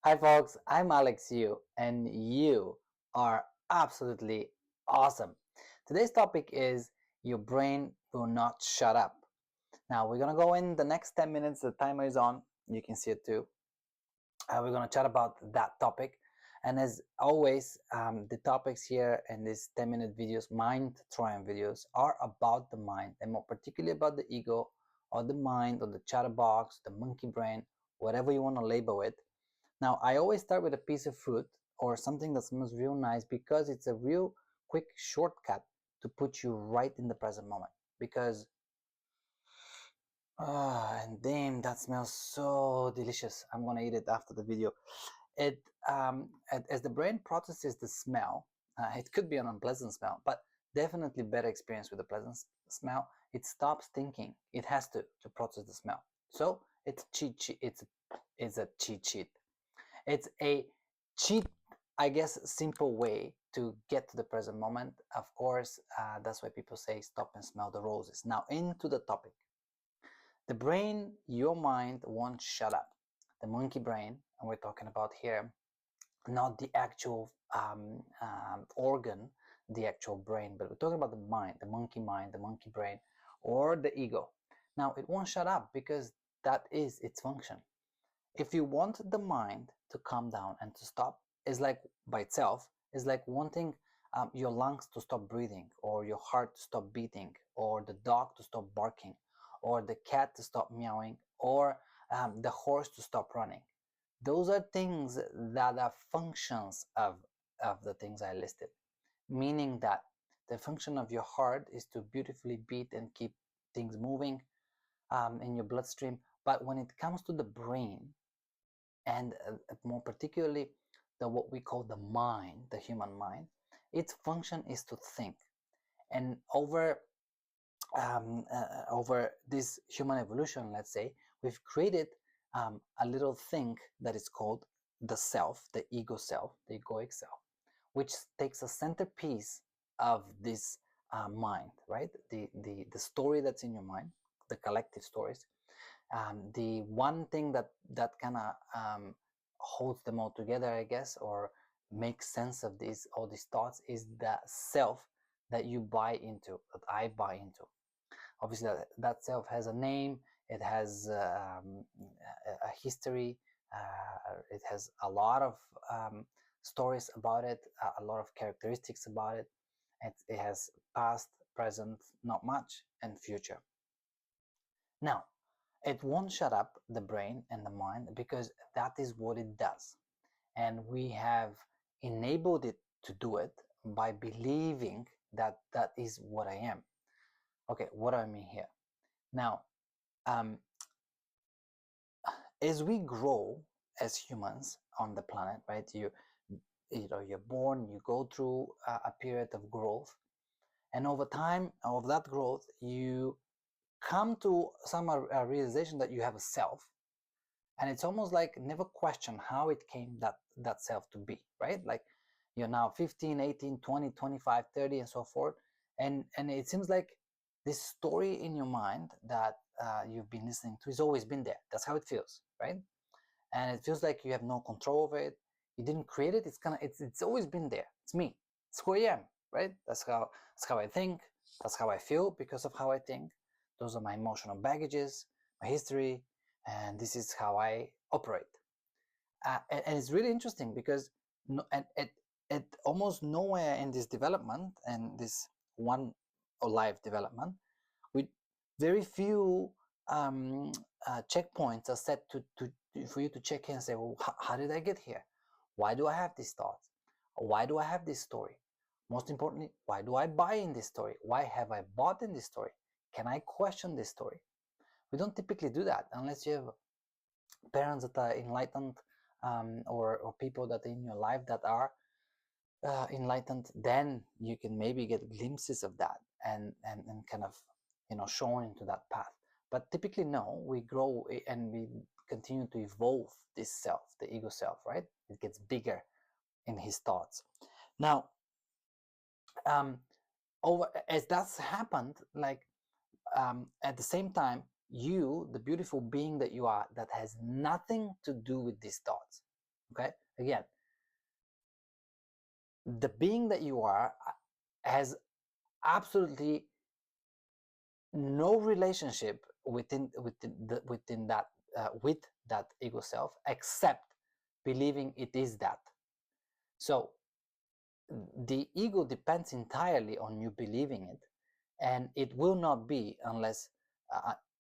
Hi folks, I'm Aleks U and you are absolutely awesome. Today's topic is your brain will not shut up. Now we're gonna go in the next 10 minutes, the timer is on, you can see it too. We're gonna chat about that topic, and as always, the topics here in these 10-minute videos, mind triumph videos, are about the mind, and more particularly about the ego or the mind or the chatterbox, the monkey brain, whatever you want to label it. Now, I always start with a piece of fruit or something that smells real nice because it's a real quick shortcut to put you right in the present moment. Because, and damn, that smells so delicious. I'm gonna eat it after the video. As the brain processes the smell, it could be an unpleasant smell, but definitely better experience with a pleasant smell. It stops thinking. It has to process the smell. So it's cheat sheet. It's a cheat sheet. It's a cheap, I guess, simple way to get to the present moment. Of course, that's why people say stop and smell the roses. Now, into the topic. The brain, your mind, won't shut up. The monkey brain, and we're talking about here, not the actual organ, the actual brain, but we're talking about the mind, the monkey brain, or the ego. Now, it won't shut up because that is its function. If you want the mind to calm down and to stop, is like by itself, is like wanting your lungs to stop breathing, or your heart to stop beating, or the dog to stop barking, or the cat to stop meowing, or the horse to stop running. Those are things that are functions of the things I listed, meaning that the function of your heart is to beautifully beat and keep things moving in your bloodstream. But when it comes to the brain, and more particularly what we call the mind, the human mind, its function is to think. And over this human evolution, let's say, we've created a little thing that is called the self, the ego self, the egoic self, which takes a centerpiece of this mind, right? The story that's in your mind, the collective stories. The one thing that kind of holds them all together, I guess, or makes sense of all these thoughts, is the self that you buy into, that I buy into. Obviously, that self has a name, it has a history, it has a lot of stories about it, a lot of characteristics about it. It has past, present, not much, and future. Now, it won't shut up the brain and the mind because that is what it does. And we have enabled it to do it by believing that that is what I am. Okay, what do I mean here? Now, as we grow as humans on the planet, right? You're born, you go through a period of growth, and over time of that growth, you come to some realization that you have a self, and it's almost like never question how it came that self to be, right? Like you're now 15, 18, 20, 25, 30, and so forth, and it seems like this story in your mind that you've been listening to has always been there. That's how it feels, right? And it feels like you have no control over it. You didn't create it. It's always been there. It's me. It's who I am, right? That's how I think. That's how I feel because of how I think. Those are my emotional baggages, my history, and this is how I operate. And it's really interesting because at almost nowhere in this development and this one life development, with very few checkpoints are set for you to check in and say, well, how did I get here? Why do I have these thoughts? Why do I have this story? Most importantly, why do I buy in this story? Why have I bought in this story? Can I question this story? We don't typically do that unless you have parents that are enlightened, or people that are in your life that are enlightened. Then you can maybe get glimpses of that and kind of shown into that path. But typically, no, we grow and we continue to evolve this self, the ego self, right? It gets bigger in his thoughts. Now, over as that's happened, like at the same time, you, the beautiful being that you are, that has nothing to do with these thoughts, Okay, again, the being that you are has absolutely no relationship within that with that ego self, except believing it is that. So the ego depends entirely on you believing it, and it will not be unless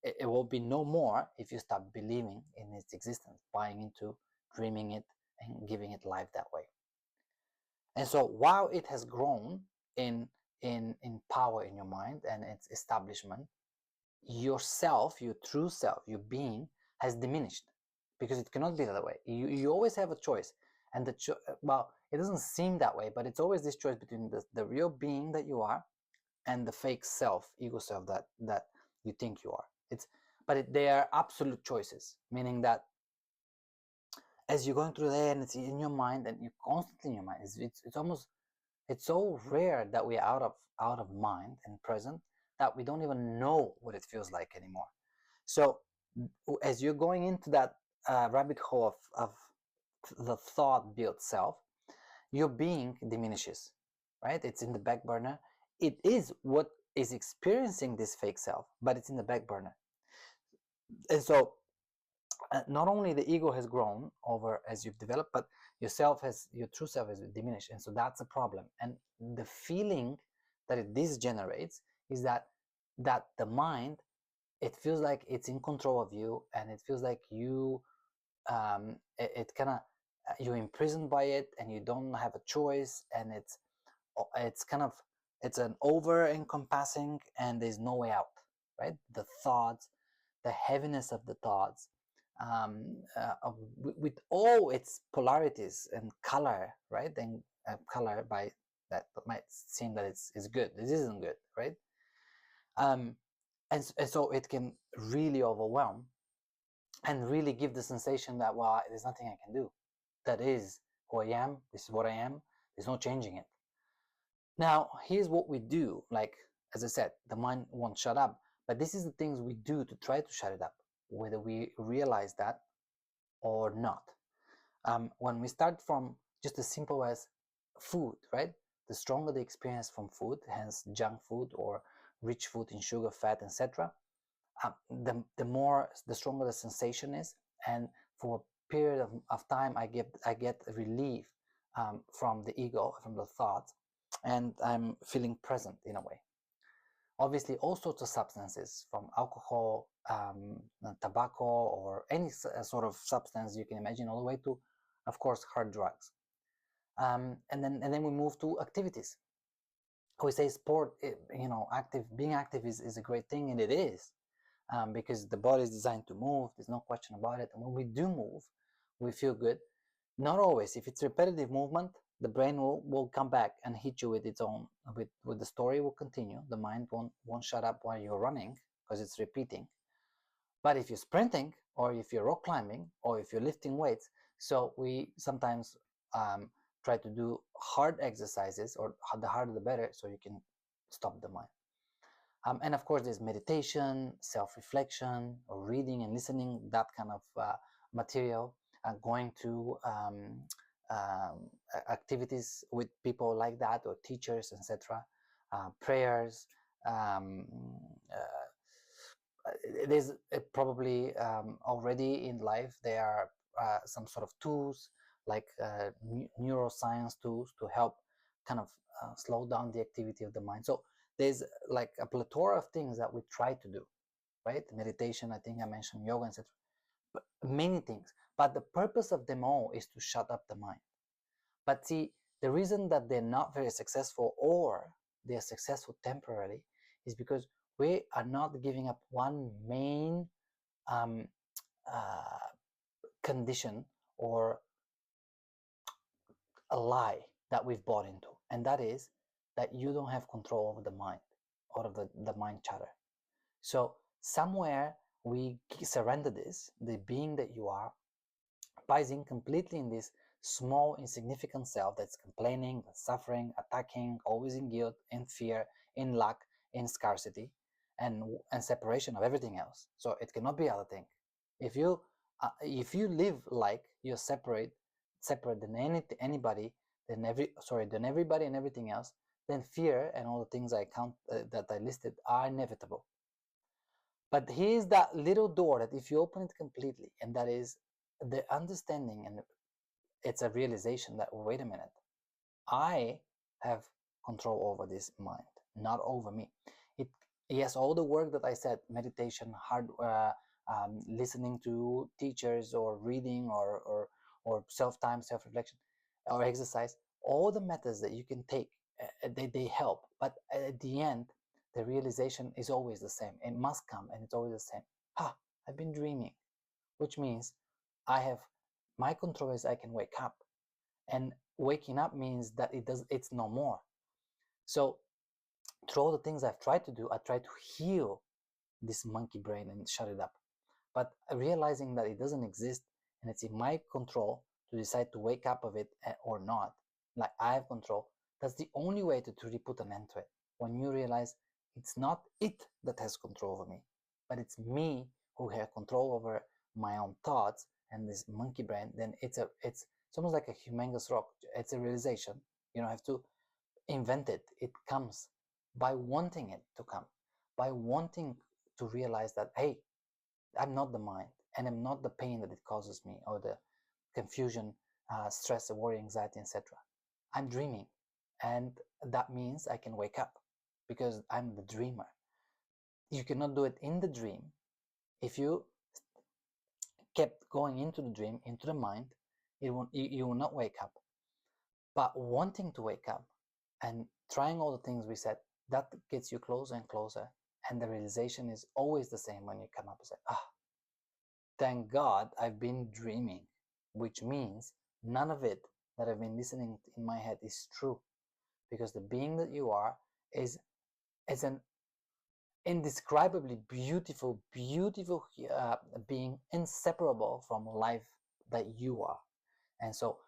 it will be no more if you start believing in its existence, buying into, dreaming it, and giving it life that way. And so while it has grown in in power in your mind and its establishment, yourself, your true self, your being has diminished, because it cannot be the other way. You always have a choice, and well, it doesn't seem that way, but it's always this choice between the real being that you are and the fake self, ego self that you think you are. They are absolute choices, meaning that as you're going through there and it's in your mind and you're constantly in your mind, it's almost, it's so rare that we're out of mind and present that we don't even know what it feels like anymore. So as you're going into that rabbit hole of the thought built self, your being diminishes, right? It's in the back burner. It is what is experiencing this fake self, but it's in the back burner. And so not only the ego has grown over as you've developed, but your true self has diminished. And so that's a problem. And the feeling that this generates is that the mind, it feels like it's in control of you, and it feels like it kind of, you're imprisoned by it and you don't have a choice, and it's kind of, it's an over encompassing and there's no way out, right? The thoughts, the heaviness of the thoughts, with all its polarities and color, right? And color by that might seem that it's good. It isn't good, right? And so it can really overwhelm and really give the sensation that, well, there's nothing I can do. That is who I am. This is what I am. There's no changing it. Now, here's what we do. Like, as I said, the mind won't shut up, but this is the things we do to try to shut it up, whether we realize that or not. When we start from just as simple as food, right? The stronger the experience from food, hence junk food or rich food in sugar, fat, etc., the stronger the sensation is, and for a period of time, I get relief from the ego, from the thoughts, and I'm feeling present in a way. Obviously, all sorts of substances, from alcohol, tobacco, or any sort of substance you can imagine, all the way to, of course, hard drugs. And then we move to activities. We say sport, being active is a great thing, and it is, because the body is designed to move. There's no question about it. And when we do move, we feel good. Not always. If it's repetitive movement, the brain will come back and hit you with its own, with the story will continue. The mind won't shut up while you're running, because it's repeating. But if you're sprinting, or if you're rock climbing, or if you're lifting weights, so we sometimes try to do hard exercises, or the harder the better, so you can stop the mind. And of course, there's meditation, self-reflection, or reading and listening, that kind of material, going to activities with people like that, or teachers, etc., prayers. There's probably already in life there are some sort of tools, like neuroscience tools, to help kind of slow down the activity of the mind. So there's like a plethora of things that we try to do, right? Meditation, I think I mentioned yoga, etc. But many things. But the purpose of them all is to shut up the mind. But see, the reason that they're not very successful, or they're successful temporarily, is because we are not giving up one main condition, or a lie that we've bought into, and that is that you don't have control over the mind, or of the mind chatter. So somewhere we surrender this, the being that you are, buys in completely in this small, insignificant self that's complaining, suffering, attacking, always in guilt, in fear, in lack, in scarcity, and separation of everything else. So it cannot be other thing. If you live like you're separate separate than anybody, than everybody and everything else, then fear and all the things that I listed are inevitable. But here's that little door that if you open it completely, and that is the understanding, and it's a realization that, wait a minute, I have control over this mind, not over me. Yes, all the work that I said, meditation, listening to teachers, or reading, or self-time, self-reflection, or exercise, all the methods that you can take, they help. But at the end, the realization is always the same. It must come, and it's always the same. I've been dreaming, which means my control is I can wake up. And waking up means that it's no more. So through all the things I've tried to do, I try to heal this monkey brain and shut it up. But realizing that it doesn't exist, and it's in my control to decide to wake up of it or not, like I have control, that's the only way to truly put an end to it. When you realize it's not it that has control over me, but it's me who has control over my own thoughts and this monkey brain, then it's almost like a humongous rock. It's a realization. You don't have to invent it. It comes by wanting it to come, by wanting to realize that, hey, I'm not the mind, and I'm not the pain that it causes me, or the confusion, stress, worry, anxiety, etc. I'm dreaming, and that means I can wake up because I'm the dreamer. You cannot do it in the dream. If you kept going into the dream, into the mind, you will not wake up. But wanting to wake up and trying all the things we said, that gets you closer and closer. And the realization is always the same when you come up and say, thank God I've been dreaming, which means none of it that I've been listening in my head is true, because the being that you are is an indescribably beautiful being, inseparable from life that you are. And so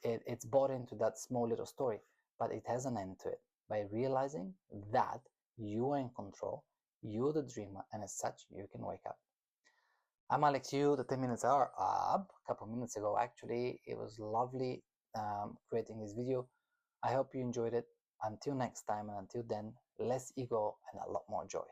it's bought into that small little story, but it has an end to it by realizing that you are in control, you're the dreamer, and as such, you can wake up. I'm Aleks U. The 10 minutes are up. A couple minutes ago, actually. It was lovely creating this video. I hope you enjoyed it. Until next time, and until then, less ego and a lot more joy.